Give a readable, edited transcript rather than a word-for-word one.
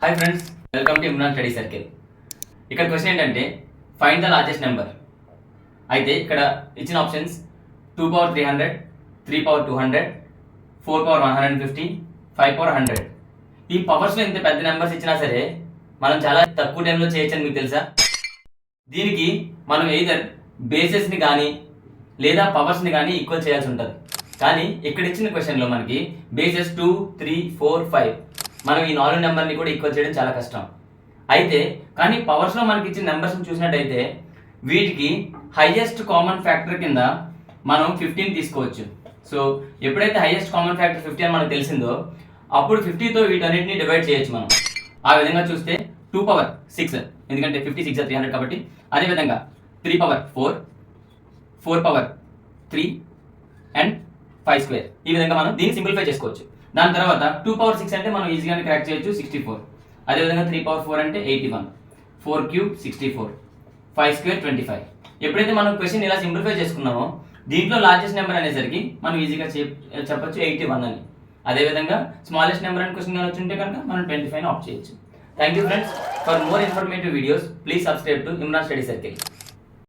Hi friends, welcome to Imran study circle. ఇక్కడ question ఏంటంటే find the largest number. అయితే ఇక్కడ ఇచ్చిన options 2 power 300, 3 power 200, 4 power 150, 5 power 100. ఈ పవర్స్లో ఇంత పెద్ద నెంబర్స్ ఇచ్చినా సరే మనం చాలా తక్కువ టైంలో చేయొచ్చని మీకు తెలుసా? దీనికి మనం ఎయిదర్ బేసెస్ని కానీ లేదా పవర్స్ని కానీ ఈక్వల్ చేయాల్సి ఉంటుంది. కానీ ఇక్కడ ఇచ్చిన క్వశ్చన్లో మనకి బేసెస్ 2, 3, 4, 5 మనం ఈ 4 నెంబర్ని కూడా ఈక్వల్ చేయడం చాలా కష్టం. అయితే కానీ పవర్స్లో మనకి ఇచ్చిన నెంబర్స్ని చూసినట్టయితే వీటికి హైయెస్ట్ కామన్ ఫ్యాక్టర్ కింద మనం 15 తీసుకోవచ్చు. సో ఎప్పుడైతే హైయెస్ట్ కామన్ ఫ్యాక్టర్ 50 అని మనకు తెలిసిందో అప్పుడు 50తో వీటన్నిటిని డివైడ్ చేయొచ్చు మనం. ఆ విధంగా చూస్తే 2 పవర్ 6, ఎందుకంటే 50 6 300 కాబట్టి. అదేవిధంగా 3 పవర్ 4, 4 పవర్ 3 అండ్ 5 స్క్వేర్. ఈ విధంగా మనం దీన్ని సింప్లిఫై చేసుకోవచ్చు. దాని తర్వాత 2 పవర్ 6 అంటే మనం ఈజీగానే క్రాక్ చేయొచ్చు, 64. అదేవిధంగా 3 పవర్ 4 అంటే 81, 4 క్యూబ్ 64, 5 స్క్వేర్ 25. ఎప్పుడైతే మనం క్వశ్చన్ ఇలా సింప్లిఫై చేసుకున్నామో దీంట్లో లార్జెస్ట్ నెంబర్ అనేసరికి మనం ఈజీగా చెప్పొచ్చు 81 అని. అదేవిధంగా స్మాలెస్ట్ నెంబర్ అని క్వశ్చన్ కానీ వచ్చింటే కనుక మనం 25 ఆప్ట్ చేయొచ్చు. Thank you friends. For more informative videos please subscribe to Imran study circle.